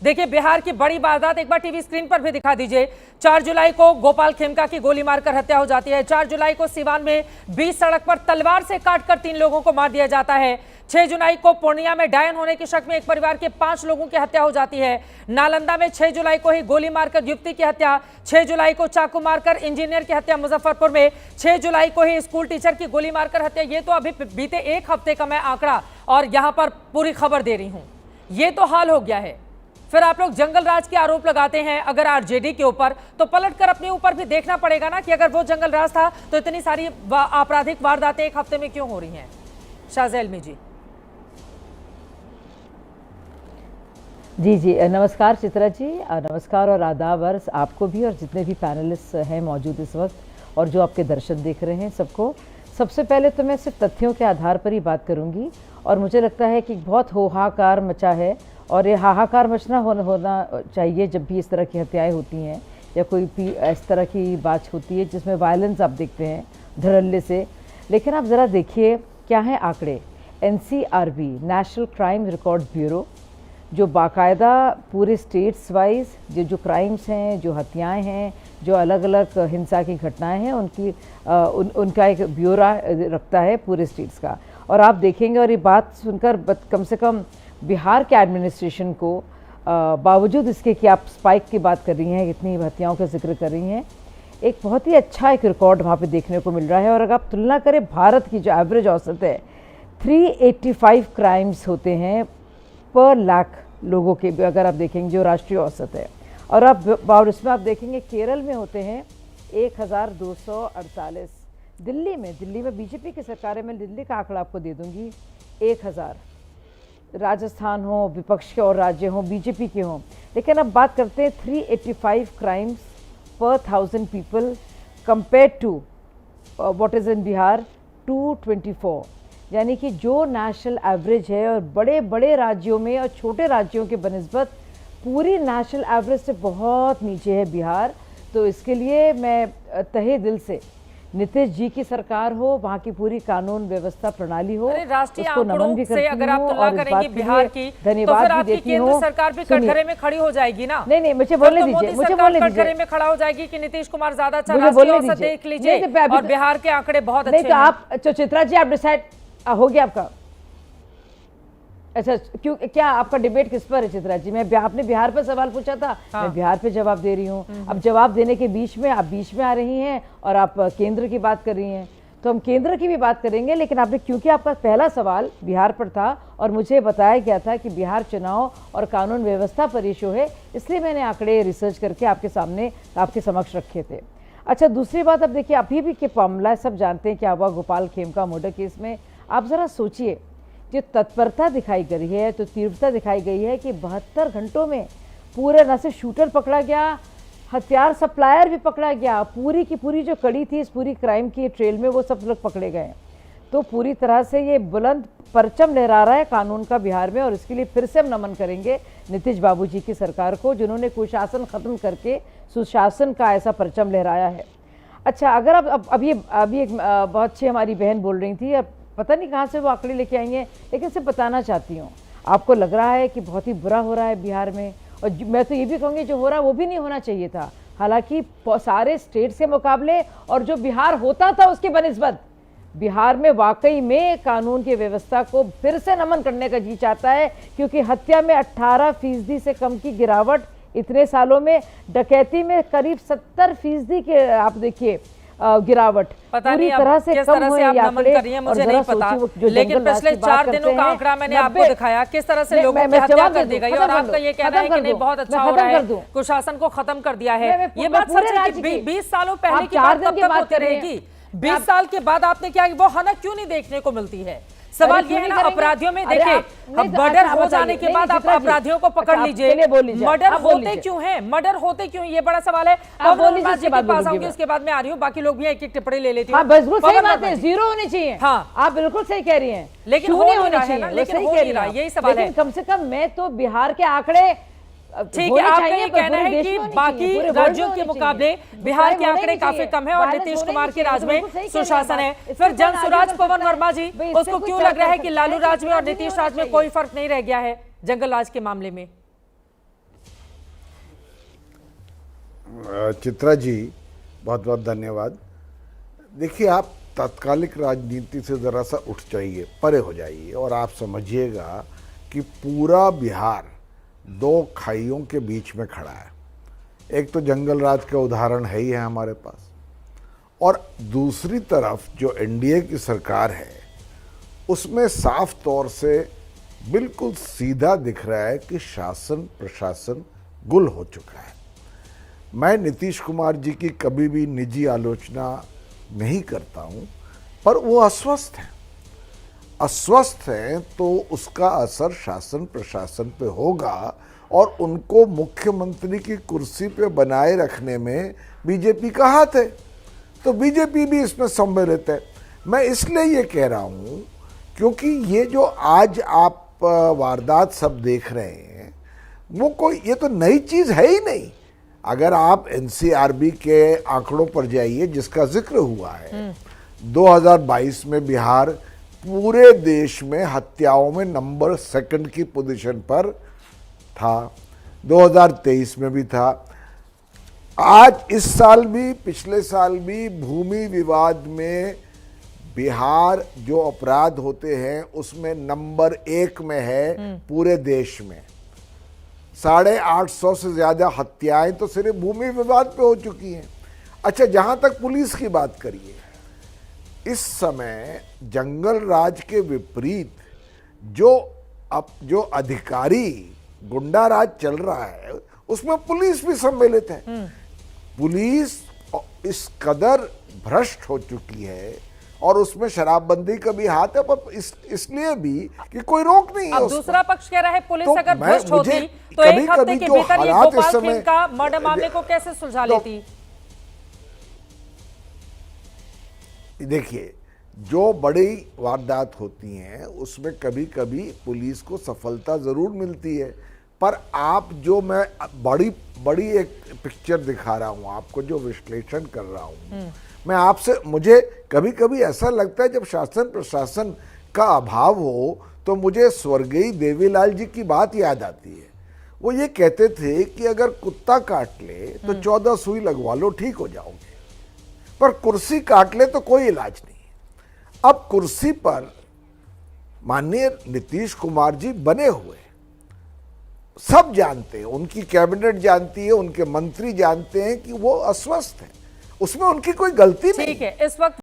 देखिए बिहार की बड़ी वारदात एक बार टीवी स्क्रीन पर भी दिखा दीजिए। 4 जुलाई को गोपाल खेमका की गोली मारकर हत्या हो जाती है। 4 जुलाई को सीवान में बीच सड़क पर तलवार से काटकर 3 लोगों को मार दिया जाता है। 6 जुलाई को पूर्णिया में डायन होने के शक में एक परिवार के 5 लोगों की हत्या हो जाती है। नालंदा में 6 जुलाई को ही गोली मारकर युवती की हत्या। 6 जुलाई को चाकू मारकर इंजीनियर की हत्या मुजफ्फरपुर में। 6 जुलाई को ही स्कूल टीचर की गोली मारकर हत्या। ये तो अभी बीते एक हफ्ते का मैं आंकड़ा और यहां पर पूरी खबर दे रही हूं। ये तो हाल हो गया है। फिर आप लोग जंगल राज के आरोप लगाते हैं अगर आरजेडी के ऊपर, तो पलटकर अपने ऊपर भी देखना पड़ेगा ना कि अगर वो जंगल राज था तो इतनी सारी आपराधिक वारदातें एक हफ्ते में क्यों हो रही हैं। शाहज़ैलमी जी। जी, नमस्कार चित्रा जी, नमस्कार और आदाब अर्ज़ आपको भी और जितने भी पैनलिस्ट हैं मौजूद इस वक्त और जो आपके दर्शन देख रहे हैं सबको। सबसे पहले तो मैं सिर्फ तथ्यों के आधार पर ही बात करूंगी और मुझे लगता है कि बहुत हाहाकार मचा है और ये हाहाकार मचना होना चाहिए जब भी इस तरह की हत्याएं होती हैं या कोई भी इस तरह की बात होती है जिसमें वायलेंस आप देखते हैं धड़ल्ले से। लेकिन आप ज़रा देखिए क्या है आंकड़े। NCRB national crime record bureau जो बाकायदा पूरे स्टेट्स वाइज जो क्राइम्स हैं, जो हत्याएं हैं, जो अलग अलग हिंसा की घटनाएं हैं उनका एक ब्यूरो रखता है पूरे स्टेट्स का। और आप देखेंगे और ये बात सुनकर कम से कम बिहार के एडमिनिस्ट्रेशन को बावजूद इसके कि आप स्पाइक की बात कर रही हैं, इतनी हत्याओं का जिक्र कर रही हैं, एक बहुत ही अच्छा एक रिकॉर्ड वहाँ पे देखने को मिल रहा है। और अगर आप तुलना करें भारत की जो एवरेज औसत है 385 क्राइम्स होते हैं पर लाख लोगों के, अगर आप देखेंगे जो राष्ट्रीय औसत है। और अब इसमें आप देखेंगे केरल में होते हैं 1248। दिल्ली में बीजेपी की सरकार है, मैं दिल्ली का आंकड़ा आपको दे दूंगी 1000। राजस्थान हो, विपक्ष के और राज्य हों, बीजेपी के हों। लेकिन अब बात करते हैं 385 क्राइम्स पर 1000 people compare to what is in Bihar 224। यानी कि जो नेशनल एवरेज है और बड़े बड़े राज्यों में और छोटे राज्यों के बनिस्बत पूरी नेशनल एवरेज से बहुत नीचे है बिहार। तो इसके लिए मैं तहे दिल से नीतीश जी की सरकार हो, वहाँ की पूरी कानून व्यवस्था प्रणाली हो, राष्ट्रीय आंकड़ों से अगर आप तुलना करेंगी बिहार की, तो फिर आपकी केंद्र सरकार भी कटघरे में खड़ी हो जाएगी ना। नहीं, मुझे बोलने दीजिए, कटघरे में खड़ा हो जाएगी कि नीतीश कुमार ज्यादा अच्छा राष्ट्रीय औसत देख लीजिए और बिहार के आंकड़े बहुत अच्छे हैं। तो आप चित्रा जी आप डिसाइड हो गया आपका? अच्छा, क्यों क्या आपका डिबेट किस पर है चित्रा जी? आपने बिहार पर सवाल पूछा था, हाँ। मैं बिहार पे जवाब दे रही हूँ। अब जवाब देने के बीच में आप बीच में आ रही हैं और आप केंद्र की बात कर रही हैं, तो हम केंद्र की भी बात करेंगे। लेकिन आपने, क्योंकि आपका पहला सवाल बिहार पर था और मुझे बताया गया था कि बिहार चुनाव और कानून व्यवस्था पर इशू है, इसलिए मैंने आंकड़े रिसर्च करके आपके सामने आपके समक्ष रखे थे। अच्छा, दूसरी बात, अब देखिए अभी भी के मामला सब जानते हैं क्या हुआ गोपाल खेमका मर्डर केस में। आप ज़रा सोचिए, जो तत्परता दिखाई गई है, तो तीव्रता दिखाई गई है कि 72 घंटों में पूरे न सिर्फ शूटर पकड़ा गया, हथियार सप्लायर भी पकड़ा गया, पूरी की पूरी जो कड़ी थी इस पूरी क्राइम की ट्रेल में वो सब लोग पकड़े गए। तो पूरी तरह से ये बुलंद परचम लहरा रहा है कानून का बिहार में। और इसके लिए फिर से हम नमन करेंगे नीतीश बाबू जी की सरकार को, जिन्होंने कुशासन खत्म करके सुशासन का ऐसा परचम लहराया है। अच्छा, अगर अब अभी एक बहुत अच्छी हमारी बहन बोल रही थी, अब पता नहीं कहाँ से वो आंकड़े लेके आई हैं, लेकिन सिर्फ बताना चाहती हूँ, आपको लग रहा है कि बहुत ही बुरा हो रहा है बिहार में, और मैं तो ये भी कहूँगी जो हो रहा है वो भी नहीं होना चाहिए था। हालांकि सारे स्टेट्स के मुकाबले और जो बिहार होता था उसके बनिस्बत बिहार में वाकई में कानून की व्यवस्था को फिर से नमन करने का जी चाहता है, क्योंकि हत्या में 18% से कम की गिरावट इतने सालों में, डकैती में करीब 70% के आप देखिए गिरावट, पूरी तरह से कम हुए आप नमन कर रही हैं, मुझे नहीं पता। लेकिन पिछले 4 दिनों का आंकड़ा मैंने आपको दिखाया, किस तरह से लोगों की हत्या कर दी गई और आपका ये कहना है कि नहीं बहुत अच्छा हो रहा है, कुशासन को खत्म कर दिया है। ये बात सच है कि 20 सालों पहले की बात कब तक होती रहेगी? 20 साल के बाद आपने क्या वो हनक क्यों नहीं देखने को मिलती है? सवाल ये है ना, अपराधियों में देखिए, मर्डर हो जाने के बाद आप अपराधियों को पकड़ लीजिए, मर्डर होते क्यों हैं? मर्डर होते क्यों, ये बड़ा सवाल है। अब पास आऊंगी, उसके बाद मैं आ रही हूँ, बाकी लोग भी एक एक टिप्पणी ले लेती हूँ। बिल्कुल सही बात है, 0 होनी चाहिए। हाँ, आप बिल्कुल सही कह रही हैं, लेकिन हो नहीं चाहिए, लेकिन हो नहीं रहा, यही सवाल है। कम से कम मैं तो बिहार के आंकड़े, ठीक है, आपका ये कहना है कि बाकी राज्यों के मुकाबले बिहार के आंकड़े काफी कम है और नीतीश कुमार के राज में सुशासन है। फिर जन सुराज पवन वर्मा जी, उसको क्यों लग रहा है कि लालू राज में और नीतीश राज में कोई फर्क नहीं रह गया है जंगल राज के मामले में? चित्रा जी, बहुत बहुत धन्यवाद। देखिए, आप तात्कालिक राजनीति से ज़रा सा उठ जाइए, परे हो जाइए और आप समझिएगा कि पूरा बिहार दो खाइयों के बीच में खड़ा है। एक तो जंगल राज का उदाहरण है ही है हमारे पास, और दूसरी तरफ जो एनडीए की सरकार है उसमें साफ तौर से बिल्कुल सीधा दिख रहा है कि शासन प्रशासन गुल हो चुका है। मैं नीतीश कुमार जी की कभी भी निजी आलोचना नहीं करता हूं, पर वो अस्वस्थ हैं तो उसका असर शासन प्रशासन पे होगा और उनको मुख्यमंत्री की कुर्सी पे बनाए रखने में बीजेपी का हाथ है, तो बीजेपी भी इसमें सम्मिलित है। मैं इसलिए ये कह रहा हूं क्योंकि ये जो आज आप वारदात सब देख रहे हैं वो कोई, ये तो नई चीज है ही नहीं। अगर आप एनसीआरबी के आंकड़ों पर जाइए जिसका जिक्र हुआ है, 2022 में बिहार पूरे देश में हत्याओं में नंबर 2 की पोजीशन पर था, 2023 में भी था, आज इस साल भी पिछले साल भी भूमि विवाद में बिहार जो अपराध होते हैं उसमें नंबर 1 में है पूरे देश में। 850 से ज्यादा हत्याएं तो सिर्फ भूमि विवाद पे हो चुकी हैं। अच्छा, जहां तक पुलिस की बात करिए, इस समय जंगल राज के विपरीत जो अधिकारी गुंडा राज चल रहा है उसमें पुलिस भी सम्मिलित है। पुलिस इस कदर भ्रष्ट हो चुकी है और उसमें शराबबंदी का भी हाथ है, पर इसलिए भी कि कोई रोक नहीं है। अब दूसरा पक्ष कह रहा है पुलिस तो अगर भ्रष्ट होती तो कभी एक हफ्ते कभी के जो भीतर ये हालात इस गोपाल समय खेम का मर्डर मामले को कैसे सुलझा लेती? देखिए, जो बड़ी वारदात होती हैं उसमें कभी कभी पुलिस को सफलता जरूर मिलती है, पर आप जो मैं बड़ी एक पिक्चर दिखा रहा हूं आपको, जो विश्लेषण कर रहा हूं मैं आपसे, मुझे कभी कभी ऐसा लगता है जब शासन प्रशासन का अभाव हो तो मुझे स्वर्गीय देवीलाल जी की बात याद आती है। वो ये कहते थे कि अगर कुत्ता काट ले तो 14 सुई लगवा लो, ठीक हो जाओगे, पर कुर्सी काट ले तो कोई इलाज नहीं। अब कुर्सी पर माननीय नीतीश कुमार जी बने हुए, सब जानते हैं, उनकी कैबिनेट जानती है, उनके मंत्री जानते हैं कि वो अस्वस्थ हैं, उसमें उनकी कोई गलती नहीं। ठीक है, इस वक्त